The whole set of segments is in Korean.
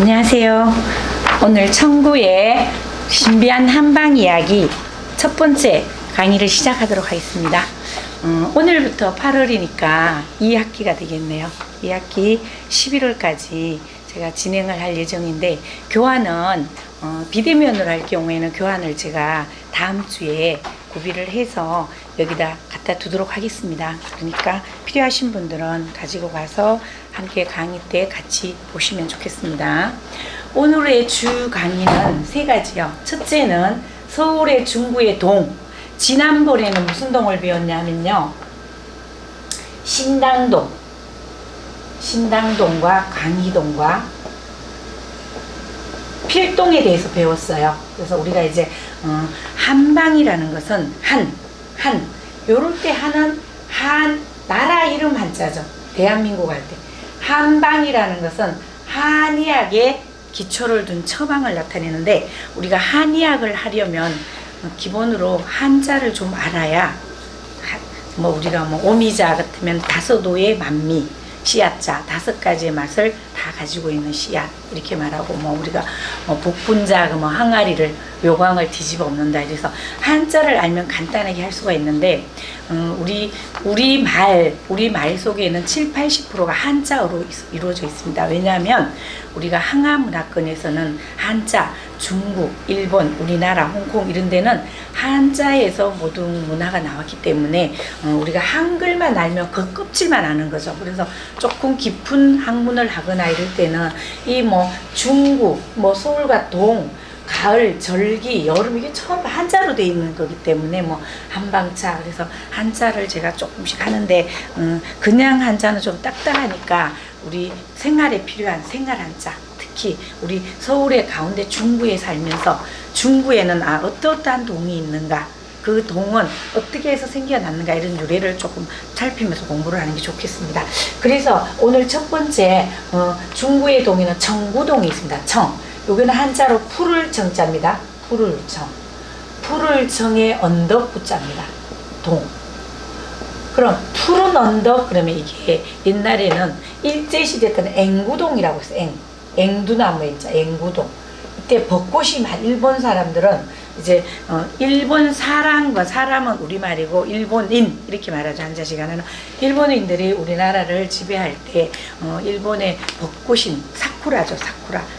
안녕하세요. 오늘 청구의 신비한 한방 이야기 첫 번째 강의를 시작하도록 하겠습니다. 오늘부터 8월이니까 2학기가 되겠네요. 2학기 11월까지 제가 진행을 할 예정인데, 교환은 비대면으로 할 경우에는 교환을 제가 다음 주에 구비를 해서 여기다 갖다 두도록 하겠습니다. 그러니까 필요하신 분들은 가지고 가서 함께 강의 때 같이 보시면 좋겠습니다. 오늘의 주 강의는 세 가지요. 첫째는 서울의 중구의 동. 지난번에는 무슨 동을 배웠냐면요, 신당동과 강희동과 필동에 대해서 배웠어요. 그래서 우리가 이제 한방이라는 것은 요럴 때 하는 나라 이름 한자죠. 대한민국 할 때. 한방이라는 것은 한의학의 기초를 둔 처방을 나타내는데, 우리가 한의학을 하려면 기본으로 한자를 좀 알아야, 우리가 오미자 같으면 다섯오의 만미, 씨앗자 5가지의 맛을 다 가지고 있는 씨앗 이렇게 말하고, 우리가 복분자 항아리를 요광을 뒤집어 엎는다. 그래서 한자를 알면 간단하게 할 수가 있는데, 우리 말 속에는 70~80%가 한자어로 이루어져 있습니다. 왜냐하면 우리가 항아문화권에서는 한자, 중국, 일본, 우리나라, 홍콩 이런 데는 한자에서 모든 문화가 나왔기 때문에 우리가 한글만 알면 그 껍질만 아는 거죠. 그래서 조금 깊은 학문을 하거나 이럴 때는 이 중국, 서울과 동, 가을, 절기, 여름 이게 전부 한자로 되어 있는 거기 때문에 한방차, 그래서 한자를 제가 조금씩 하는데, 그냥 한자는 좀 딱딱하니까 우리 생활에 필요한 생활 한자, 특히 우리 서울의 가운데 중구에 살면서 중구에는 어떠한 동이 있는가, 그 동은 어떻게 해서 생겨났는가, 이런 유래를 조금 살피면서 공부를 하는 게 좋겠습니다. 그래서 오늘 첫 번째 중구의 동에는 청구동이 있습니다. 여기는 한자로 푸를 정자입니다. 푸를 정의 언덕 구자입니다. 동. 그럼 푸른 언덕, 그러면 이게 옛날에는 일제시대 때는 앵구동이라고 했어요. 앵두나무의 인자, 앵구동. 이때 벚꽃이 일본 사람들은 이제 일본 사람은 우리말이고 일본인 이렇게 말하죠. 한자 시간에는 일본인들이 우리나라를 지배할 때 일본의 벚꽃인 사쿠라죠.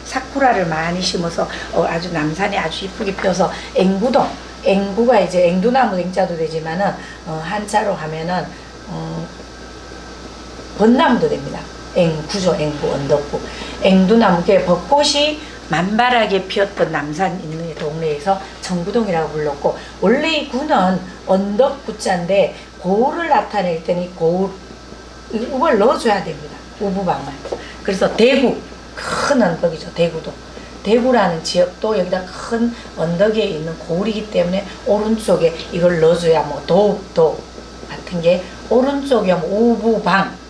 사쿠라를 많이 심어서 아주 남산이 아주 이쁘게 펴서 앵구가 이제 앵두나무 앵자도 되지만은 한자로 하면은 벚나무도 됩니다. 앵구죠. 앵구, 언덕구. 앵두나무에 벚꽃이 만발하게 피었던 남산 있는 동네에서 청구동이라고 불렀고, 원래 이 구는 언덕구자인데 고을을 나타낼 때는 우를 넣어줘야 됩니다. 우부방을. 그래서 대구, 큰 언덕이죠. 대구라는 지역도 여기다 큰 언덕에 있는 고을이기 때문에 오른쪽에 이걸 넣어줘야 도 같은 게 오른쪽에 우부방,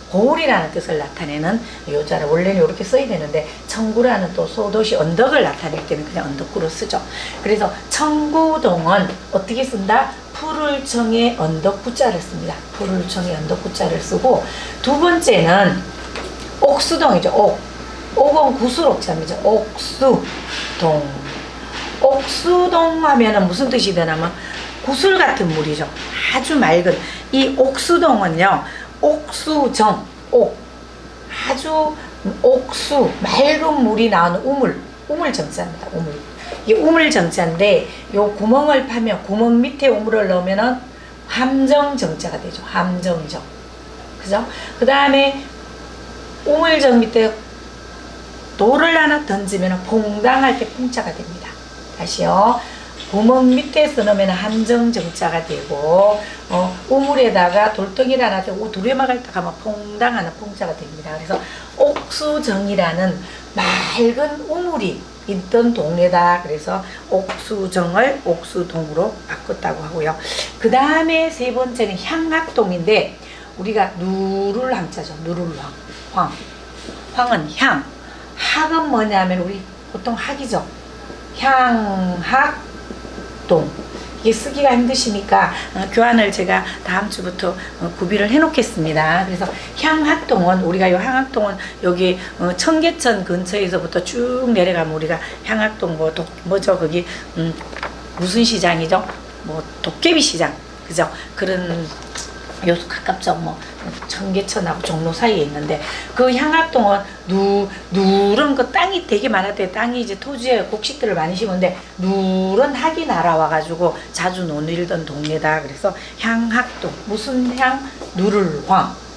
고을이라는 뜻을 나타내는 요자를 원래는 이렇게 써야 되는데, 청구라는 또 소도시 언덕을 나타낼 때는 그냥 언덕구로 쓰죠. 그래서 청구동은 어떻게 쓴다? 푸를 청의 언덕구자를 씁니다. 푸를 청의 언덕구자를 쓰고, 두 번째는 옥수동이죠. 옥은 구슬옥자입니다. 옥수동 하면은 무슨 뜻이 되냐면 구슬 같은 물이죠. 아주 맑은 이 옥수동은요, 옥수정, 아주 맑은 물이 나오는 우물정자입니다. 이게 우물정자인데, 요 구멍을 파면 구멍 밑에 우물을 넣으면은 함정정자가 되죠. 함정정. 그죠? 그 다음에 우물정 밑에 돌을 하나 던지면 퐁당할 때 퐁자가 됩니다. 다시요. 구멍 밑에서 넣으면 함정정자가 되고, 우물에다가 돌덩이를 하나 대고 두레막을 딱 하면 퐁당하는 퐁자가 됩니다. 그래서 옥수정이라는 맑은 우물이 있던 동네다. 그래서 옥수정을 옥수동으로 바꿨다고 하고요. 그 다음에 세 번째는 향학동인데, 우리가 누를 함자죠. 황은 향. 학은 뭐냐면 우리 보통 학이죠. 향학동. 이게 쓰기가 힘드시니까 교환을 제가 다음 주부터 구비를 해 놓겠습니다. 그래서 향학동은 우리가 요 향학동은 여기 청계천 근처에서부터 쭉 내려가면 우리가 향학동 뭐죠 거기 무슨 시장이죠? 뭐 도깨비 시장 그죠? 그런 요소 가깝죠. 뭐 청계천하고 종로 사이에 있는데 그 향학동은 누런 그 땅이 되게 많았대. 땅이 이제 토지에 곡식들을 많이 심은데 누런 학이 날아와가지고 자주 논일던 동네다. 그래서 향학동 무슨 향? 누를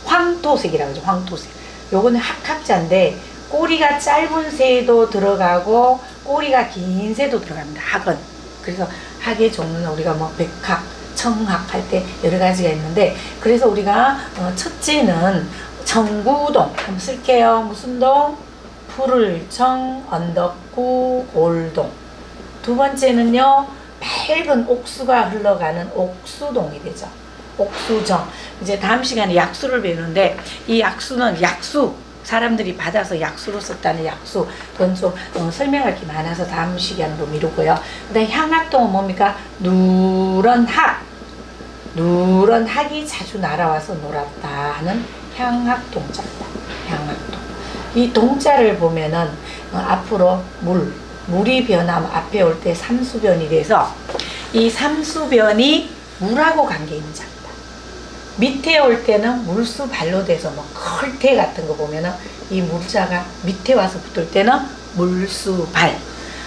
황토색이라고 하죠. 황토색. 요거는 학자인데 꼬리가 짧은 새도 들어가고 꼬리가 긴 새도 들어갑니다. 학은. 그래서 학의 종류는 우리가 뭐 백학 청학 할 때 여러 가지가 있는데 그래서 우리가 첫째는 청구동 한번 쓸게요. 무슨 동? 푸를청 언덕구 골동. 두 번째는요 밝은 옥수가 흘러가는 옥수동이 되죠. 옥수정. 이제 다음 시간에 약수를 배우는데 이 약수는 약수 사람들이 받아서 약수로 썼다는 약수. 그건 좀 설명할 게 많아서 다음 시간으로 미루고요. 그 다음에 향학동은 뭡니까? 누런 학이 자주 날아와서 놀았다 하는 향학동자입니다. 향학동. 이 동자를 보면은 앞으로 물이 변하면 앞에 올 때 삼수변이 돼서 이 삼수변이 물하고 관계 있는 자입니다. 밑에 올 때는 물수 발로 돼서 뭐 클테 같은 거 보면은 이 물자가 밑에 와서 붙을 때는 물수발,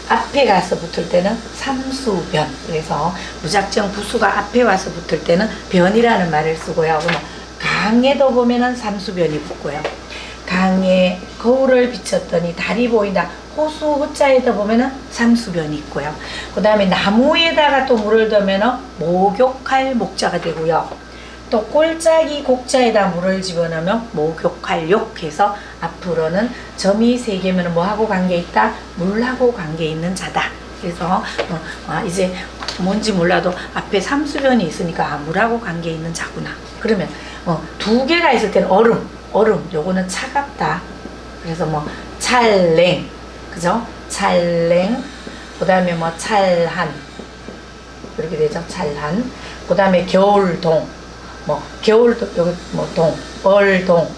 앞에 가서 붙을 때는 삼수변. 그래서 무작정 부수가 앞에 와서 붙을 때는 변이라는 말을 쓰고요. 그러면 강에도 보면은 삼수변이 붙고요. 강에 거울을 비쳤더니 달이 보인다. 호수 호자에다 보면은 삼수변이 있고요. 그 다음에 나무에다가 또 물을 넣으면은 목욕할 목자가 되고요. 또 꼴짝이 곡자에다 물을 집어넣으면 목욕할 욕해서 앞으로는 점이 세 개면 뭐하고 관계 있다? 물하고 관계 있는 자다. 그래서 이제 뭔지 몰라도 앞에 삼수변이 있으니까 물하고 관계 있는 자구나. 그러면 두 개가 있을 때는 얼음 요거는 차갑다. 그래서 뭐 찰랭 그죠? 찰랭 그 다음에 뭐 찰한 이렇게 되죠. 찰한 그 다음에 겨울동 뭐 겨울동 여기 뭐 동 얼동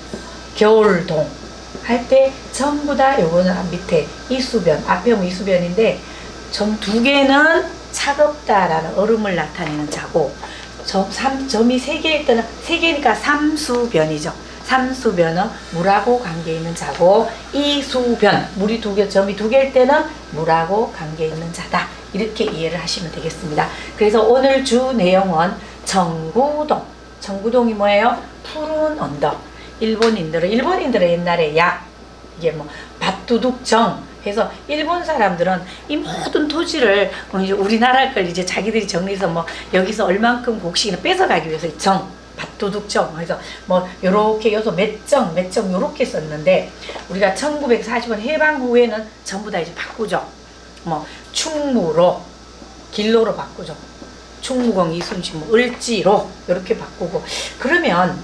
겨울동 할 때 전부 다 요거는 밑에 이수변 앞에 오면 이수변인데 점 두 개는 차갑다라는 얼음을 나타내는 자고 점이 세 개일 때는 세 개니까 삼수변이죠. 삼수변은 물하고 관계 있는 자고 이수변 물이 두 개 점이 두 개일 때는 물하고 관계 있는 자다. 이렇게 이해를 하시면 되겠습니다. 그래서 오늘 주 내용은 청구동이 뭐예요? 푸른 언덕. 일본인들은 옛날에 이게 뭐 밭두둑정 해서 일본 사람들은 이 모든 토지를 이제 우리나라 걸 이제 자기들이 정리해서 뭐 여기서 얼만큼 곡식을 뺏어가기 위해서 밭두둑정 해서 뭐 요렇게 여기서 몇 정 요렇게 썼는데 우리가 1940년 해방 후에는 전부 다 이제 바꾸죠. 뭐 충무로 길로로 바꾸죠. 충무공 이순신 뭐 을지로 이렇게 바꾸고 그러면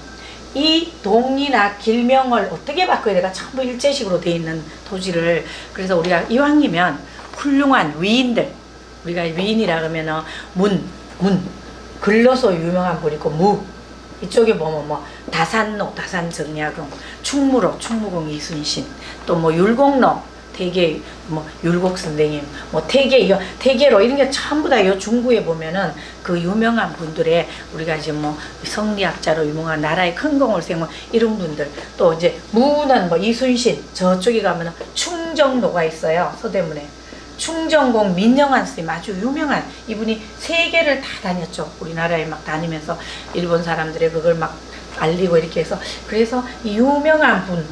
이 동이나 길명을 어떻게 바꿔야 될까? 전부 일제식으로 돼 있는 토지를 그래서 우리가 이왕이면 훌륭한 위인들 우리가 위인이라 그러면은 문 글로서 유명한 분 있고 무 이쪽에 보면 뭐 다산로 다산정약용 충무로 충무공 이순신 또 뭐 율곡로 대개 뭐 율곡 선생님 뭐 태계로 이런 게 전부 다 요 중구에 보면은 그 유명한 분들의 우리가 이제 뭐 성리학자로 유명한 나라의 큰 공을 세운 이런 분들 또 이제 무는 뭐 이순신 저쪽에 가면은 충정로가 있어요. 서대문에 충정공 민영환 선생님 아주 유명한 이분이 세계를 다 다녔죠. 우리나라에 막 다니면서 일본 사람들의 그걸 막 알리고 이렇게 해서 그래서 이 유명한 분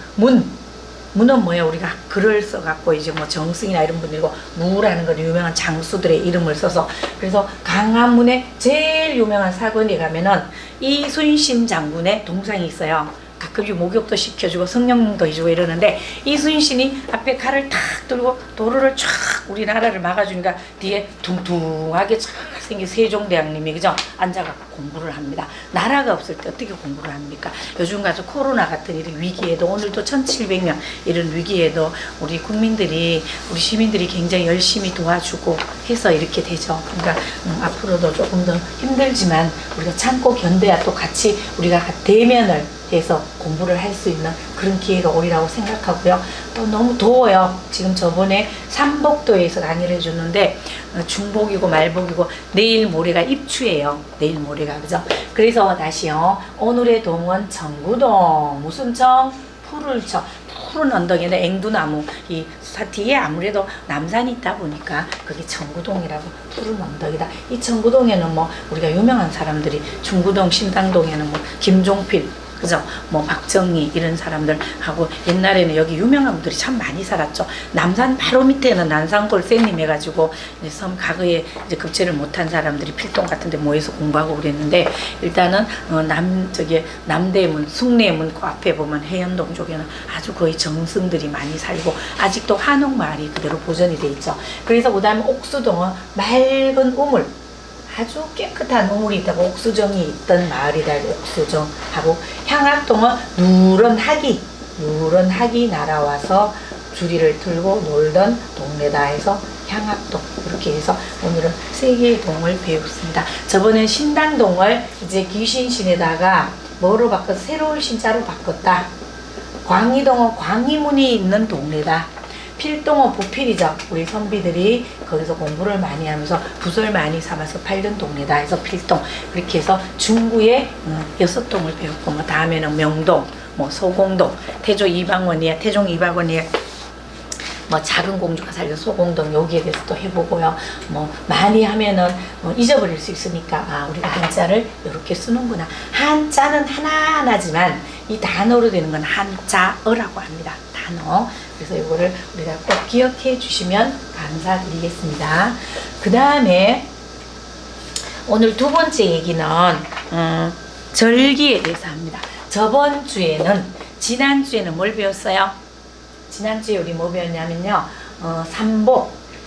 무는 뭐예요? 우리가 글을 써갖고 이제 뭐 정승이나 이런 분들이고 무라는 건 유명한 장수들의 이름을 써서 그래서 강화문에 제일 유명한 사건에 가면은 이순신 장군의 동상이 있어요. 가끔 목욕도 시켜주고 성령도 해주고 이러는데 이순신이 앞에 칼을 탁 들고 도로를 쫙 우리나라를 막아주니까 뒤에 둥둥하게 쫙 생긴 세종대왕님이 그죠? 앉아갖고 공부를 합니다. 나라가 없을 때 어떻게 공부를 합니까? 요즘 같은 코로나 같은 이런 위기에도 오늘도 1700명 이런 위기에도 우리 국민들이 우리 시민들이 굉장히 열심히 도와주고 해서 이렇게 되죠. 그러니까 앞으로도 조금 더 힘들지만 우리가 참고 견뎌야 또 같이 우리가 대면을 해서 공부를 할 수 있는 그런 기회가 오리라고 생각하고요. 또 너무 더워요. 지금 저번에 삼복도에서 강의를 해줬는데 중복이고 말복이고 내일 모레가 입추예요. 내일 모레가 그죠? 그래서 다시요. 오늘의 동은 청구동 무슨 청? 푸를 청. 푸른 언덕인데 앵두나무 이 뒤에 아무래도 남산이 있다 보니까 그게 청구동이라고 푸른 언덕이다. 이 청구동에는 뭐 우리가 유명한 사람들이 중구동 신당동에는 뭐 김종필 그죠? 뭐 박정희 이런 사람들 하고 옛날에는 여기 유명한 분들이 참 많이 살았죠. 남산 바로 밑에는 난산골 쌤님 해가지고 이제 섬 과거에 이제 급제를 못한 사람들이 필동 같은데 모여서 공부하고 그랬는데 일단은 남대문, 숭례문 그 앞에 보면 해연동 쪽에는 아주 거의 정승들이 많이 살고 아직도 한옥마을이 그대로 보존이 돼 있죠. 그래서 그다음에 옥수동은 맑은 우물 아주 깨끗한 우물이 있다고 옥수정이 있던 마을이다. 옥수정하고 향악동은 누런 학이 날아와서 주리를 틀고 놀던 동네다 해서 향악동 이렇게 해서 오늘은 세 개의 동을 배웠습니다. 저번에 신당동을 이제 귀신신에다가 뭐로 바꿨어? 새로운 신자로 바꿨다. 광희동은 광희문이 있는 동네다. 필동은 부필이죠. 우리 선비들이 거기서 공부를 많이 하면서 붓을 많이 삼아서 팔던 동네다 해서 필동. 그렇게 해서 중구에 6동을 배웠고 뭐 다음에는 명동, 뭐 소공동, 태종 이방원이야 뭐 작은 공주가 살던 소공동 여기에 대해서 또 해보고요. 뭐 많이 하면은 뭐 잊어버릴 수 있으니까 우리가 한자를 이렇게 쓰는구나. 한자는 하나하나지만 이 단어로 되는 건 한자어라고 합니다. 단어. 그래서 이거를 우리가 꼭 기억해 주시면 감사드리겠습니다. 그 다음에 오늘 두 번째 얘기는 절기에 대해서 합니다. 저번 주에는 지난주에는 뭘 배웠어요? 지난주에 우리 뭐 배웠냐면요.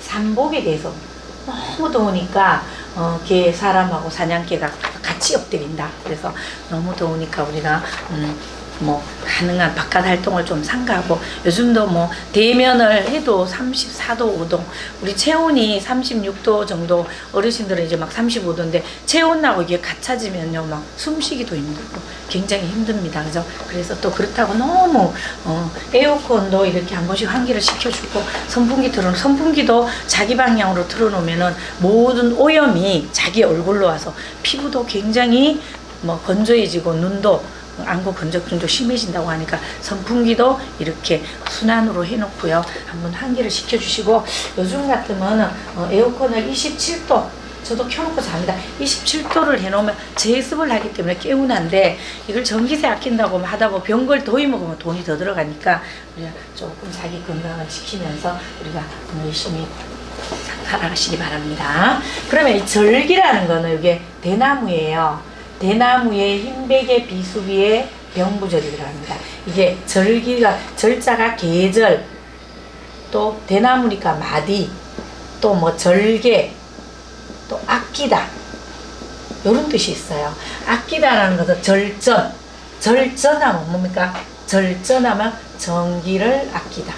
삼복에 대해서 너무 더우니까 개 사람하고 사냥개가 같이 엎드린다. 그래서 너무 더우니까 우리가 뭐 가능한 바깥 활동을 좀 삼가하고 요즘도 뭐 대면을 해도 34도 5도 우리 체온이 36도 정도 어르신들은 이제 막 35도인데 체온하고 이게 같아지면요 막 숨쉬기도 힘들고 굉장히 힘듭니다. 그죠? 그래서 또 그렇다고 너무 에어컨도 이렇게 한 번씩 환기를 시켜주고 선풍기도 자기 방향으로 틀어놓으면은 모든 오염이 자기 얼굴로 와서 피부도 굉장히 뭐 건조해지고 눈도 안구 건조증도 심해진다고 하니까 선풍기도 이렇게 순환으로 해놓고요. 한번 환기를 시켜주시고 요즘 같으면 에어컨을 27도 저도 켜놓고 잡니다. 27도를 해놓으면 제습을 하기 때문에 개운한데 이걸 전기세 아낀다고 하다 보면 병걸 더위 먹으면 돈이 더 들어가니까 우리가 조금 자기 건강을 지키면서 우리가 열심히 살아가시기 바랍니다. 그러면 이 절기라는 거는 이게 대나무예요. 대나무에 흰베개 비수기에 병부절이 들어갑니다. 이게 절자가 계절, 또 대나무니까 마디, 또 뭐 절개, 또 아끼다 이런 뜻이 있어요. 아끼다라는 것은 절전하면 뭡니까? 절전하면 전기를 아끼다.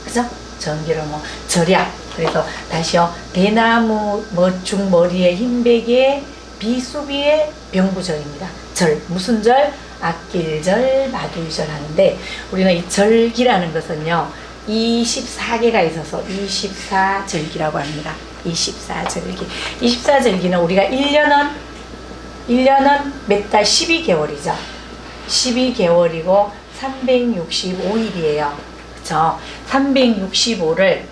그죠? 전기를 뭐 절약. 그래서 다시요. 대나무 멋중 머리에 흰베개 비수비의 병부절입니다. 무슨 절? 아낄절, 마둘절 하는데 우리는 이 절기라는 것은요 24개가 있어서 24절기라고 합니다. 24절기. 24절기는 우리가 1년은 몇 달? 12개월이죠. 12개월이고 365일이에요. 그쵸? 365를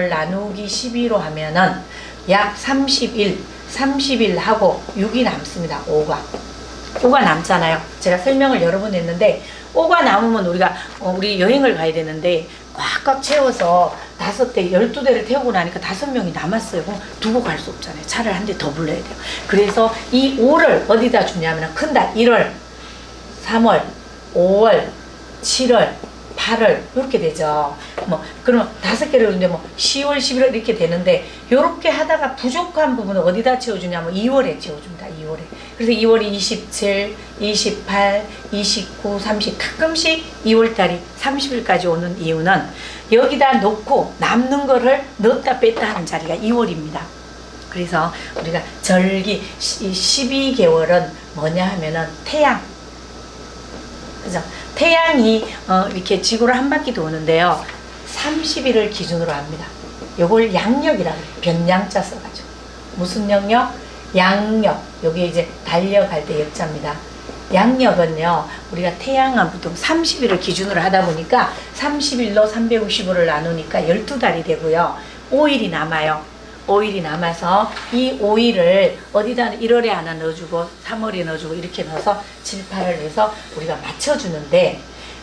나누기 12로 하면은 약 30일 하고 6이 남습니다. 5가 남잖아요. 제가 설명을 여러 번 했는데 5가 남으면 우리 여행을 가야 되는데 꽉꽉 채워서 5대, 12대를 태우고 나니까 5명이 남았어요. 그럼 두고 갈 수 없잖아요. 차를 한 대 더 불러야 돼요. 그래서 이 5를 어디다 주냐면 큰 달 1월 3월, 5월, 7월, 8월 이렇게 되죠. 뭐 그러면 5개를 근데 뭐 10월, 11월 이렇게 되는데 요렇게 하다가 부족한 부분은 어디다 채워주냐면 2월에 채워줍니다. 2월에. 그래서 2월이 27, 28, 29, 30 가끔씩 2월달이 30일까지 오는 이유는 여기다 놓고 남는 거를 넣었다 뺐다 하는 자리가 2월입니다. 그래서 우리가 절기 12개월은 뭐냐 하면은 태양, 그죠? 태양이 이렇게 지구를 한 바퀴 도는데요 30일을 기준으로 합니다. 요걸 양력이라고 해요. 변양자 써가지고. 무슨 영역? 양력. 여기 이제 달려갈 때 역자입니다. 양력은요 우리가 태양은 보통 30일을 기준으로 하다 보니까 30일로 365를 나누니까 12달이 되고요 5일이 남아요. 5일이 남아서 이 5일을 어디다 1월에 하나 넣어주고 3월에 넣어주고 이렇게 넣어서 7, 8을 해서 우리가 맞춰주는데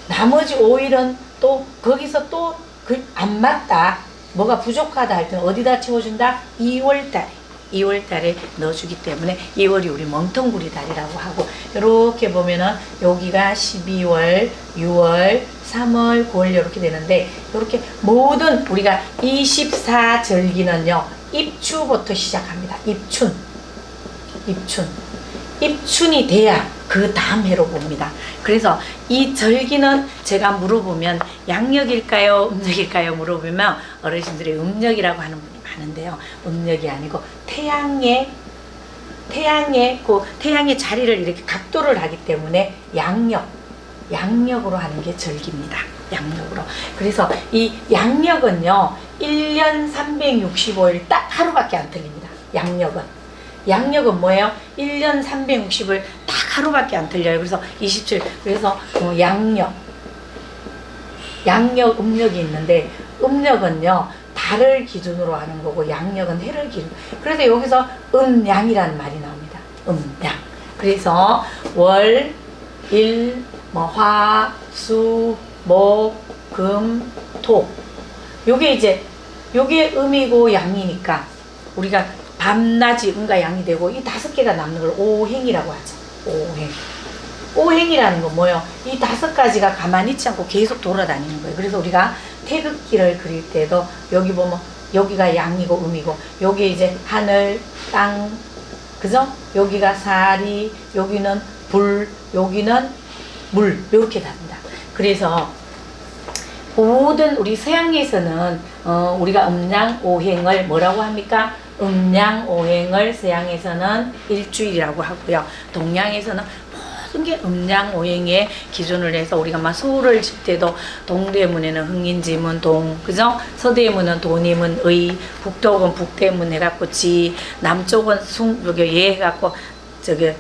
나머지 5일은 또 거기서 또 안 맞다 뭐가 부족하다 할 때는 어디다 채워준다? 2월달에 넣어주기 때문에 2월이 우리 멍텅구리 달이라고 하고 이렇게 보면은 여기가 12월, 6월, 3월, 9월 이렇게 되는데 이렇게 모든 우리가 24절기는요 입추부터 시작합니다. 입춘이 돼야 그 다음 해로 봅니다. 그래서 이 절기는 제가 물어보면 양력일까요? 음력일까요? 물어보면 어르신들이 음력이라고 하는 분이 많은데요. 음력이 아니고 태양의 자리를 이렇게 각도를 하기 때문에 양력으로 하는 게 절기입니다. 양력으로. 그래서 이 양력은요 1년 365일 딱 하루밖에 안 틀립니다. 양력은 뭐예요? 1년 360을 딱 하루밖에 안 틀려요. 그래서 27. 그래서 양력, 음력이 있는데 음력은요 달을 기준으로 하는 거고 양력은 해를 기준. 그래서 여기서 음양이라는 말이 나옵니다. 음양. 그래서 월, 일, 화, 수, 목, 금, 토. 요게 음이고 양이니까 우리가 밤낮이 음과 양이 되고 이 5개가 남는 걸 오행이라고 하죠. 오행이라는 건 뭐예요? 이 5가지가 가만히 있지 않고 계속 돌아다니는 거예요. 그래서 우리가 태극기를 그릴 때도 여기 보면 여기가 양이고 음이고 여기 이제 하늘, 땅, 그죠? 여기가 사리, 여기는 불, 여기는 물 이렇게 답니다. 그래서 모든 우리 서양에서는 우리가 음양오행을 뭐라고 합니까? 음양오행을 서양에서는 일주일이라고 하고요. 동양에서는 모든 게 음양오행의 기준을 해서 우리가 막 소를 질 때도 동대문에는 흥인지문 동, 그죠? 서대문은 도님은 의, 북쪽은 북대문 해갖고 지, 남쪽은 숭, 여기 예 해갖고 저기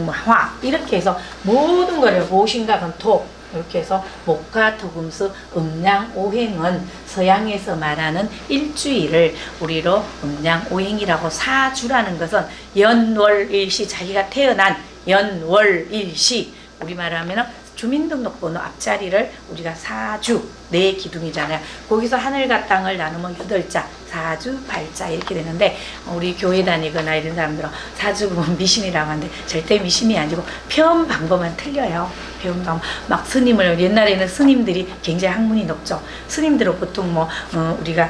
화 이렇게 해서 모든 거를 모신각은 토 이렇게 해서 목화 토금수 음양오행은 서양에서 말하는 일주일을 우리로 음양오행이라고 사주라는 것은 연월일시 자기가 태어난 연월일시 우리말로 하면 주민등록번호 앞자리를 우리가 사주 네 기둥이잖아요. 거기서 하늘과 땅을 나누면 8자 사주 발자 이렇게 되는데 우리 교회 다니거나 이런 사람들은 사주 보면 미신이라고 하는데 절대 미신이 아니고 표현 방법은 틀려요. 표현 방법 막 스님을 옛날에는 스님들이 굉장히 학문이 높죠. 스님들은 보통 우리가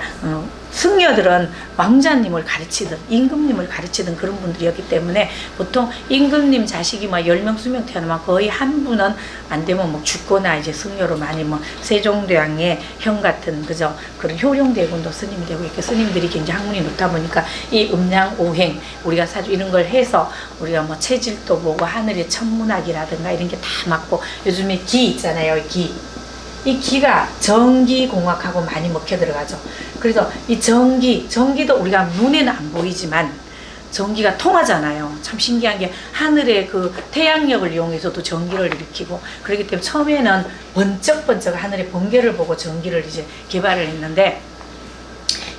승려들은 왕자님을 가르치든 임금님을 가르치든 그런 분들이었기 때문에 보통 임금님 자식이 10명 20명 태어나면 거의 한 분은 안 되면 죽거나 이제 승려로 많이 세종대왕의 형 같은 그죠 그런 효령대군도 스님이 되고 이렇게 스님들이 굉장히 학문이 높다 보니까 이 음양오행 우리가 사주 이런 걸 해서 우리가 체질도 보고 하늘의 천문학이라든가 이런 게 다 맞고 요즘에 기 있잖아요. 이 기가 전기공학하고 많이 먹혀 들어가죠. 그래서 이 전기도 우리가 눈에는 안 보이지만 전기가 통하잖아요. 참 신기한 게 하늘의 그 태양력을 이용해서도 전기를 일으키고 그렇기 때문에 처음에는 번쩍번쩍 하늘의 번개를 보고 전기를 이제 개발을 했는데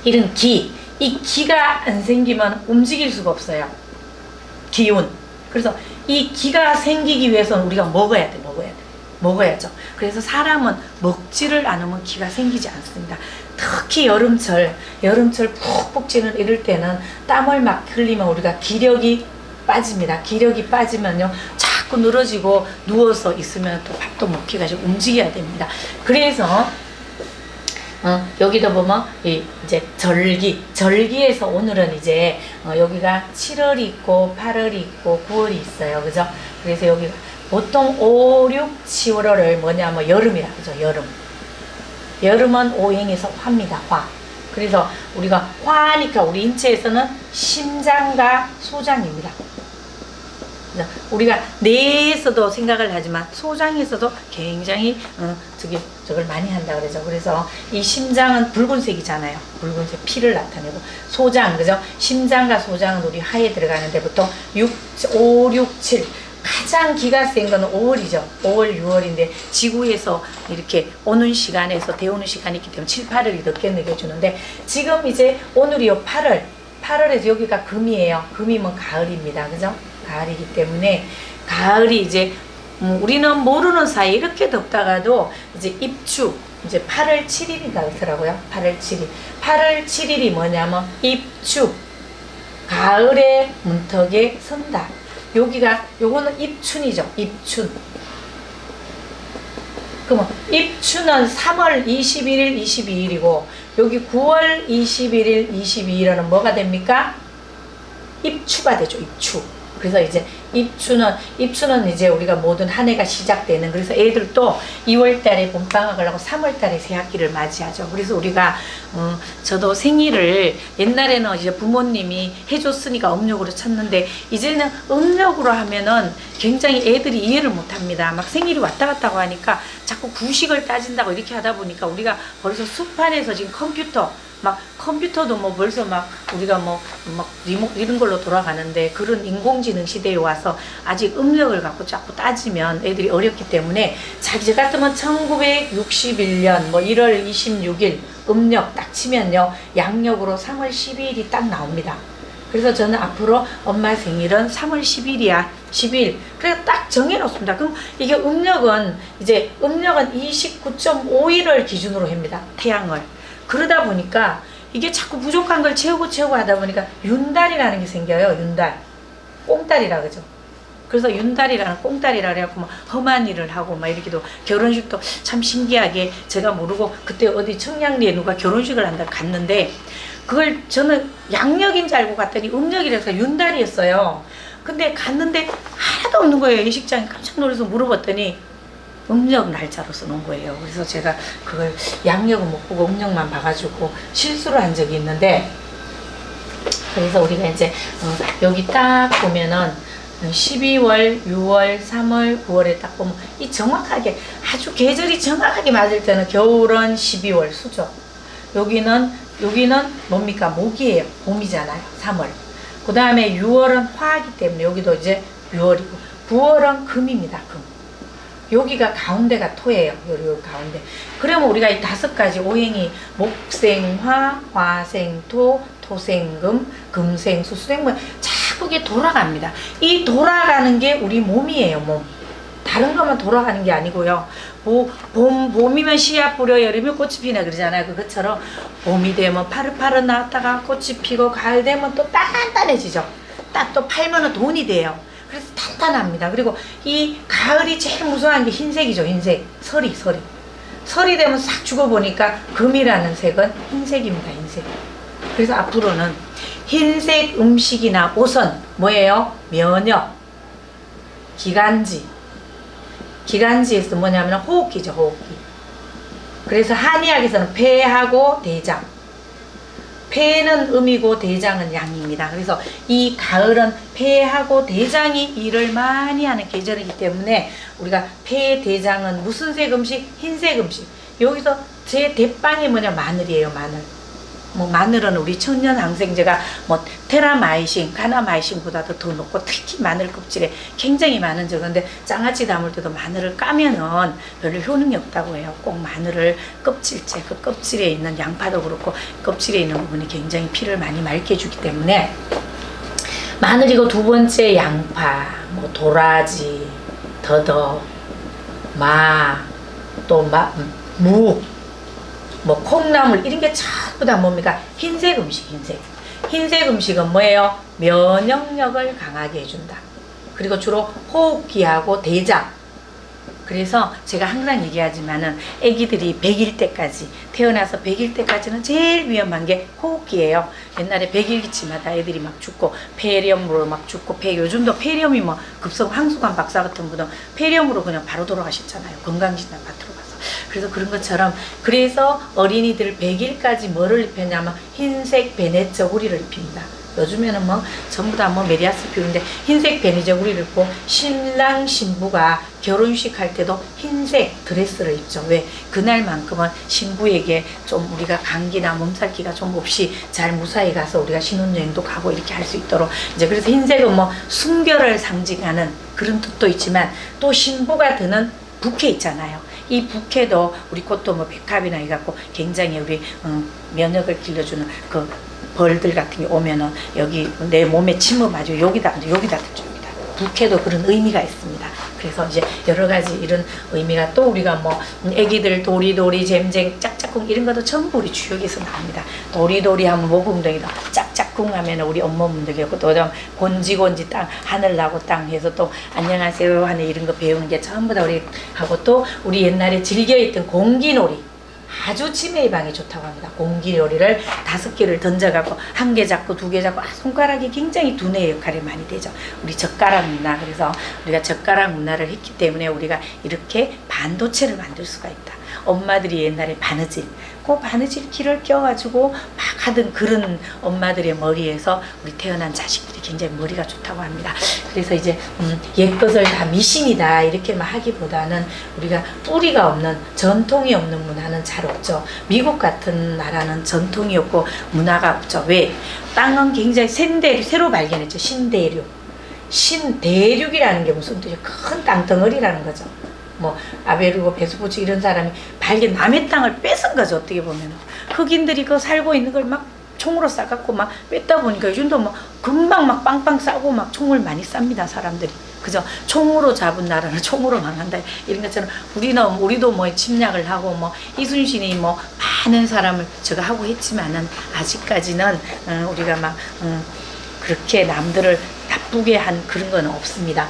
이런 이 기가 안 생기면 움직일 수가 없어요. 기운. 그래서 이 기가 생기기 위해서는 우리가 먹어야죠. 그래서 사람은 먹지를 않으면 기가 생기지 않습니다. 특히 여름철 푹푹 찌는 이럴 때는 땀을 막 흘리면 우리가 기력이 빠집니다. 기력이 빠지면요 자꾸 늘어지고 누워서 있으면 또 밥도 먹기가 좀 움직여야 됩니다. 그래서 여기다 보면 이제 절기에서 오늘은 이제 여기가 7월이 있고 8월이 있고 9월이 있어요. 그죠? 그래서 여기가 보통 5, 6, 7월을 뭐냐면 여름이라 그죠? 여름은 오행에서 화입니다. 화. 그래서 우리가 화니까 우리 인체에서는 심장과 소장입니다. 우리가 뇌에서도 생각을 하지만 소장에서도 굉장히 저걸 많이 한다 그러죠. 그래서 이 심장은 붉은색이잖아요. 붉은색 피를 나타내고 소장 그죠? 심장과 소장은 우리 하에 들어가는데 보통 5, 6, 7 가장 기가 센 거는 5월이죠. 5월, 6월인데 지구에서 이렇게 오는 시간에서 데우는 시간이 있기 때문에 7, 8월이 늦게 느껴주는데 지금 이제 오늘이요 8월에서 여기가 금이에요. 금이면 가을입니다. 그죠? 가을이기 때문에 가을이 이제 우리는 모르는 사이 이렇게 덥다가도 이제 입추 이제 8월 7일인가 그렇더라고요. 8월 7일. 8월 7일이 뭐냐면 입추 가을의 문턱에 선다. 여기가 요거는 입춘이죠. 입춘. 그러면 입춘은 3월 21일, 22일이고 여기 9월 21일, 22일은 뭐가 됩니까? 입추가 되죠. 입추. 그래서 이제 입추는 이제 우리가 모든 한 해가 시작되는 그래서 애들도 2월 달에 봄방학을 하고 3월 달에 새학기를 맞이하죠. 그래서 우리가 저도 생일을 옛날에는 이제 부모님이 해줬으니까 음력으로 쳤는데 이제는 음력으로 하면은 굉장히 애들이 이해를 못합니다. 막 생일이 왔다 갔다 하니까 자꾸 구식을 따진다고 이렇게 하다 보니까 우리가 벌써 수판에서 지금 컴퓨터도 뭐 벌써 막 우리가 막 리모트 이런 걸로 돌아가는데 그런 인공지능 시대에 와서 아직 음력을 갖고 자꾸 따지면 애들이 어렵기 때문에 자기 같으면 1961년 뭐 1월 26일 음력 딱 치면요 양력으로 3월 12일이 딱 나옵니다. 그래서 저는 앞으로 엄마 생일은 3월 10일이야. 10일. 그래서 딱 정해놓습니다. 그럼 이게 음력은 29.5일을 기준으로 합니다. 태양을. 그러다 보니까 이게 자꾸 부족한 걸 채우고 하다 보니까 윤달이라는 게 생겨요. 윤달. 꽁달이라 그죠. 그래서 윤달이라는 꽁달이라 그래갖고 막 험한 일을 하고 막 이렇게도 결혼식도 참 신기하게 제가 모르고 그때 어디 청량리에 누가 결혼식을 한다 갔는데 그걸 저는 양력인 줄 알고 갔더니 음력이라서 윤달이었어요. 근데 갔는데 하나도 없는 거예요. 예식장에 깜짝 놀라서 물어봤더니 음력 날짜로 써놓은 거예요. 그래서 제가 그걸 양력은 못 보고 음력만 봐가지고 실수를 한 적이 있는데 그래서 우리가 이제 여기 딱 보면은 12월, 6월, 3월, 9월에 딱 보면 이 정확하게 아주 계절이 정확하게 맞을 때는 겨울은 12월 수죠. 여기는 뭡니까? 목이에요. 봄이잖아요. 3월. 그 다음에 6월은 화이기 때문에 여기도 이제 6월이고 9월은 금입니다. 금. 여기가 가운데가 토예요. 요 가운데. 그러면 우리가 이 5가지 오행이 목생화, 화생토, 토생금, 금생수, 수생목 자꾸 이게 돌아갑니다. 이 돌아가는 게 우리 몸이에요. 몸. 다른 것만 돌아가는 게 아니고요. 봄이면 씨앗 뿌려 여름이면 꽃이 피나 그러잖아요. 그것처럼 봄이 되면 파릇파릇 나왔다가 꽃이 피고 가을 되면 또 단단해지죠. 딱 또 팔면은 돈이 돼요. 그래서 탄탄합니다. 그리고 이 가을이 제일 무서운 게 흰색이죠. 흰색. 설이 되면 싹 죽어보니까 금이라는 색은 흰색입니다. 흰색. 그래서 앞으로는 흰색 음식이나 옷은 뭐예요? 면역, 기관지에서 뭐냐면 호흡기죠. 호흡기. 그래서 한의학에서는 폐하고 대장. 폐는 음이고 대장은 양입니다. 그래서 이 가을은 폐하고 대장이 일을 많이 하는 계절이기 때문에 우리가 폐, 대장은 무슨 색 음식? 흰색 음식. 여기서 제 대빵이 뭐냐? 마늘이에요. 마늘. 뭐 마늘은 우리 천연 항생제가 뭐 테라마이신, 가나마이신보다도 더 높고 특히 마늘 껍질에 굉장히 많은 적인데 장아찌 담을 때도 마늘을 까면은 별로 효능이 없다고 해요. 꼭 마늘을 껍질째, 그 껍질에 있는 양파도 그렇고 껍질에 있는 부분이 굉장히 피를 많이 맑게 해주기 때문에 마늘이고 두 번째 양파, 뭐 도라지, 더덕, 무, 뭐 콩나물 이런 게 전부 다 뭡니까? 흰색 음식. 흰색 음식은 뭐예요? 면역력을 강하게 해준다. 그리고 주로 호흡기하고 대장. 그래서 제가 항상 얘기하지만은 아기들이 100일 때까지 태어나서 100일 때까지는 제일 위험한 게 호흡기예요. 옛날에 100일 기치마다 애들이 막 죽고 폐렴으로 막 죽고 요즘도 폐렴이 뭐 급성 황수관 박사 같은 분은 폐렴으로 그냥 바로 돌아가셨잖아요. 건강진단 받으러 가서. 그래서 그런 것처럼 그래서 어린이들 100일까지 뭐를 입혔냐면 흰색 베네 저고리를 입힙니다. 요즘에는 뭐 전부 다 뭐 메리아스 뷰인데 흰색 베니저고리를 입고 신랑 신부가 결혼식 할 때도 흰색 드레스를 입죠. 왜? 그날만큼은 신부에게 좀 우리가 감기나 몸살기가 좀 없이 잘 무사히 가서 우리가 신혼여행도 가고 이렇게 할 수 있도록 이제 그래서 흰색은 뭐 순결을 상징하는 그런 뜻도 있지만 또 신부가 드는 부케 있잖아요. 이 부케도 우리 꽃도 뭐 백합이나 해갖고 굉장히 우리 면역을 길러주는 그 벌들 같은 게 오면은 여기 내 몸에 침을 여기다 들줍니다. 부케도 그런 의미가 있습니다. 그래서 이제 여러 가지 이런 의미가 또 우리가 뭐 애기들 도리도리 잼잼 짝짝꿍 이런 것도 전부 우리 주역에서 나옵니다. 도리도리 하면 모공동이다. 짝짝꿍 하면 우리 엄마분들이고 또 곤지곤지 땅 하늘 나고 땅 해서 또 안녕하세요 하는 이런 거 배우는 게 전부 다 우리 하고 또 우리 옛날에 즐겨있던 공기놀이 아주 치매 예방에 좋다고 합니다. 공기놀이를 5개를 던져갖고 1개 잡고 2개 잡고 손가락이 굉장히 두뇌의 역할이 많이 되죠. 우리 젓가락 문화. 그래서 우리가 젓가락 문화를 했기 때문에 우리가 이렇게 반도체를 만들 수가 있다. 엄마들이 옛날에 바느질 그 바느질 기를 껴가지고 막 하던 그런 엄마들의 머리에서 우리 태어난 자식들이 굉장히 머리가 좋다고 합니다. 그래서 이제 옛것을 다 미신이다 이렇게만 하기보다는 우리가 뿌리가 없는 전통이 없는 문화는 잘 없죠. 미국 같은 나라는 전통이 없고 문화가 없죠. 왜? 땅은 굉장히 새로 발견했죠. 신대륙이라는 게 무슨 뜻이에요? 큰 땅덩어리라는 거죠. 뭐 아베르고 베스푸치 이런 사람이 남의 땅을 뺏은 거죠. 어떻게 보면 흑인들이 그 살고 있는 걸 막 총으로 쏴갖고 막 뺐다 보니까 요즘도 뭐 금방 막 빵빵 싸고 막 총을 많이 쌉니다. 사람들이. 그죠? 총으로 잡은 나라는 총으로 망한다. 이런 것처럼 우리도 뭐 침략을 하고 뭐 이순신이 뭐 많은 사람을 저거 하고 했지만은 아직까지는 우리가 막 그렇게 남들을 나쁘게 한 그런 건 없습니다.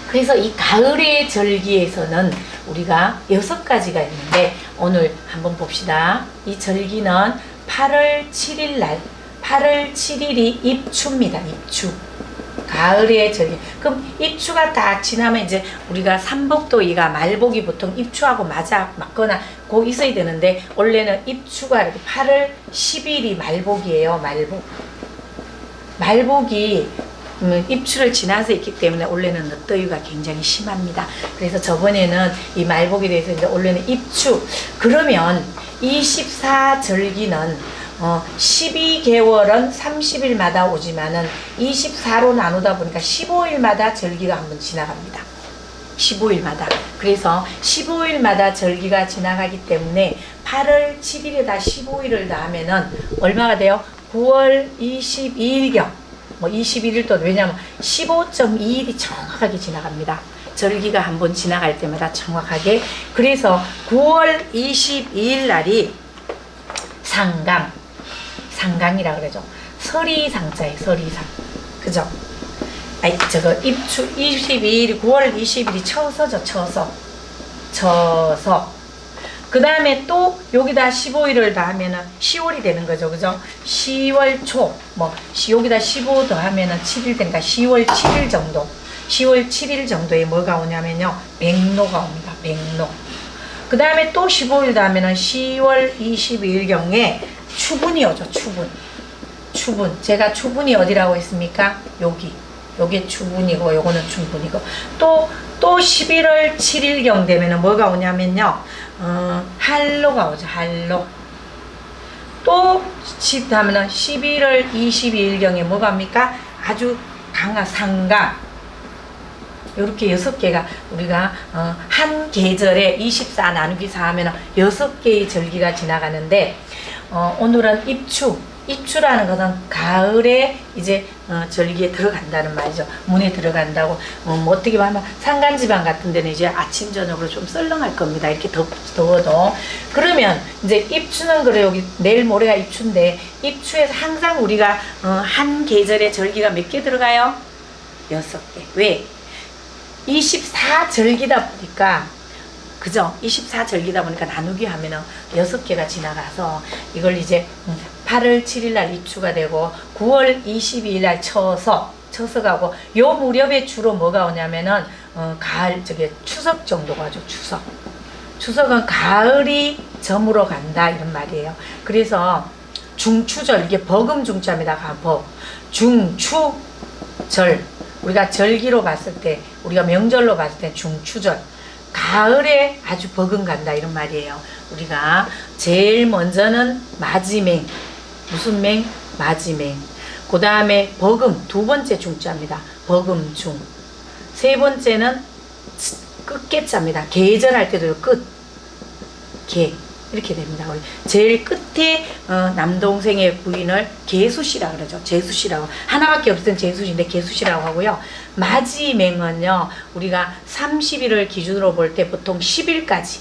그래서 이 가을의 절기에서는 우리가 6가지가 있는데 오늘 한번 봅시다. 이 절기는 8월 7일 날 8월 7일이 입추입니다. 입추. 가을의 절기. 그럼 입추가 딱 지나면 이제 우리가 삼복도이가 말복이 보통 입추하고 맞거나 꼭 있어야 되는데 원래는 입추가 이렇게 8월 10일이 말복이에요. 말복이 입추를 지나서 있기 때문에 원래는 늦더위가 굉장히 심합니다. 그래서 저번에는 이 말복에 대해서 이제 원래는 입추. 그러면 24절기는 12개월은 30일마다 오지만은 24로 나누다 보니까 15일마다 절기가 한번 지나갑니다. 15일마다. 그래서 15일마다 절기가 지나가기 때문에 8월 7일에다 15일을 더하면은 얼마가 돼요? 9월 22일경. 뭐 21일도 왜냐면 15.2일이 정확하게 지나갑니다. 절기가 한번 지나갈 때마다 정확하게. 그래서 9월 22일 날이 상강이라 그러죠. 서리상자예요. 서리상. 그죠? 입추 22일이 9월 20일이 처서죠. 처서. 그 다음에 또 여기다 15일을 더하면은 10월이 되는 거죠. 그죠? 10월 초, 여기다 15 더하면은 7일 되니까 10월 7일 정도. 10월 7일 정도에 뭐가 오냐면요. 백로가 옵니다. 백로. 그 다음에 또 15일 더하면은 10월 22일경에 추분이 오죠. 추분. 제가 추분이 어디라고 했습니까? 요게 추분이고, 요거는 추분이고. 또 11월 7일경 되면은 뭐가 오냐면요. 할로가 오죠. 할로. 또 하면은 11월 22일경에 뭐가 옵니까? 아주 강한 상강. 이렇게 6개가 우리가 한 계절에 24 나누기 4 하면은 6개의 절기가 지나가는데 오늘은 입추라는 것은 가을에 이제 절기에 들어간다는 말이죠. 문에 들어간다고. 뭐 어떻게 보면 산간지방 같은 데는 이제 아침 저녁으로 좀 썰렁할 겁니다. 이렇게 더워도. 그러면 이제 입추는 그래 여기 내일 모레가 입추인데 입추에서 항상 우리가 한 계절에 절기가 몇 개 들어가요? 6개. 왜? 24절기다 보니까, 그죠? 24절기다 보니까 나누기 하면은 6개가 지나가서 이걸 이제 8월 7일 날 입추가 되고 9월 22일 날 처석하고 요 무렵에 주로 뭐가 오냐면은 가을, 추석 정도가 오죠. 추석은 가을이 저물어 간다 이런 말이에요. 그래서 중추절, 이게 버금 중자입니다. 중추절, 우리가 절기로 봤을 때, 우리가 명절로 봤을 때 중추절, 가을에 아주 버금간다 이런 말이에요. 우리가 제일 먼저는 마지맹, 무슨 맹? 마지맹. 그 다음에 버금, 두 번째 중자입니다. 버금중. 세 번째는 끝개자입니다. 계절할 때도 끝, 개 이렇게 됩니다. 우리 제일 끝에 남동생의 부인을 개수씨라 그러죠. 재수씨라고, 하나밖에 없을 땐 재수씨인데 개수씨라고 하고요. 마지맹은요, 우리가 30일을 기준으로 볼 때 보통 10일까지,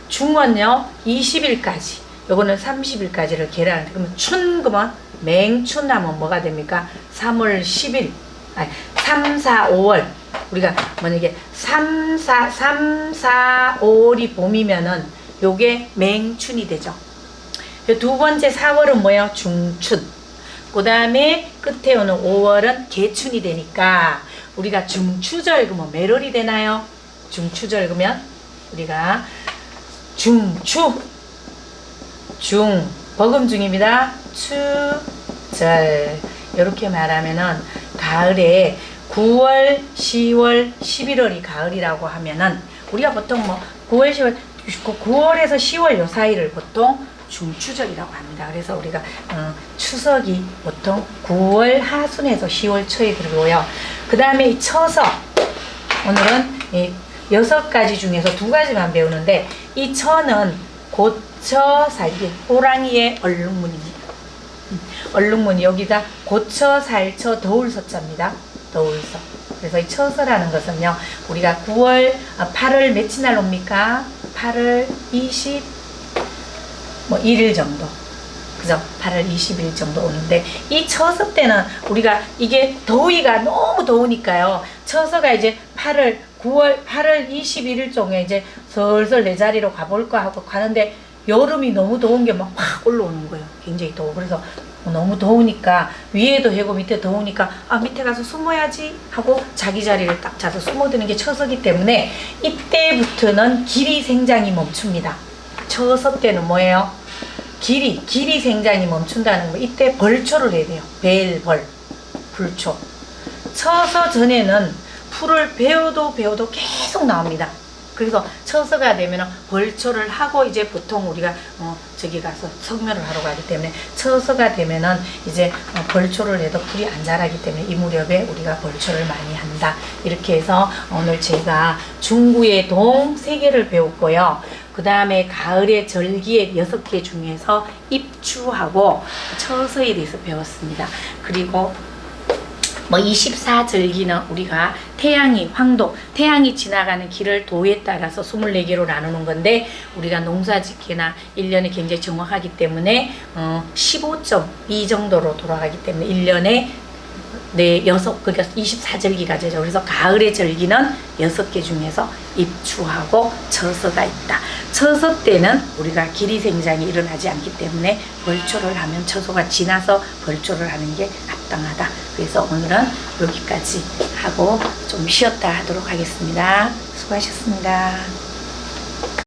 중은요 20일까지, 요거는 30일까지를 계량을. 그러면 그러면 맹춘하면 뭐가 됩니까? 3월 10일, 아니 3, 4, 5월, 우리가 만약에 3, 4, 5월이 봄이면은 요게 맹춘이 되죠. 두 번째 4월은 뭐예요? 중춘. 그 다음에 끝에 오는 5월은 개춘이 되니까 우리가 중추절 그러면 매월이 되나요? 중추절 그러면 우리가 버금중입니다. 추절 이렇게 말하면은 가을에 9월, 10월, 11월이 가을이라고 하면은 우리가 보통 뭐 9월, 10월 9월에서 10월 요 사이를 보통 중추절이라고 합니다. 그래서 우리가 추석이 보통 9월 하순에서 10월 초에 들어오고요. 그 다음에 이 처석, 오늘은 이 6가지 중에서 2가지만 배우는데, 이 처는 고처 살기, 호랑이의 얼룩무늬입니다. 얼룩무늬, 여기다 고처 살처 더울서자입니다. 더울서. 그래서 이 처서라는 것은요, 우리가 8월 며칠 날 옵니까? 8월 21일 정도. 그죠? 8월 20일 정도 오는데, 이 처서 때는 우리가 이게 더위가 너무 더우니까요. 처서가 이제 8월 21일 쪽에 이제 슬슬 내 자리로 가볼까 하고 가는데, 여름이 너무 더운 게 막 확 올라오는 거예요. 굉장히 더워. 그래서 너무 더우니까, 위에도 해고 밑에 더우니까 밑에 가서 숨어야지 하고 자기 자리를 딱 잡아서 숨어드는 게 처서기 때문에, 이때부터는 길이 생장이 멈춥니다. 처서 때는 뭐예요? 길이 생장이 멈춘다는 거. 이때 벌초를 해야 돼요. 불초. 처서 전에는 풀을 배워도 계속 나옵니다. 그래서 처서가 되면 벌초를 하고 이제 보통 우리가 저기 가서 성묘를 하러 가기 때문에, 처서가 되면은 이제 벌초를 해도 풀이 안 자라기 때문에 이 무렵에 우리가 벌초를 많이 한다. 이렇게 해서 오늘 제가 중구의 동 3개를 배웠고요. 그 다음에 가을의 절기의 6개 중에서 입추하고 처서에 대해서 배웠습니다. 그리고 24절기는 우리가 태양이 지나가는 길을 도에 따라서 24개로 나누는 건데, 우리가 농사짓기나 1년에 굉장히 정확하기 때문에 15.2 정도로 돌아가기 때문에 1년에 그러니까 24절기가 되죠. 그래서 가을의 절기는 6개 중에서 입추하고 처서가 있다. 처서 때는 우리가 길이 생장이 일어나지 않기 때문에 벌초를 하면 처서가 지나서 벌초를 하는 게 합당하다. 그래서 오늘은 여기까지 하고 좀 쉬었다 하도록 하겠습니다. 수고하셨습니다.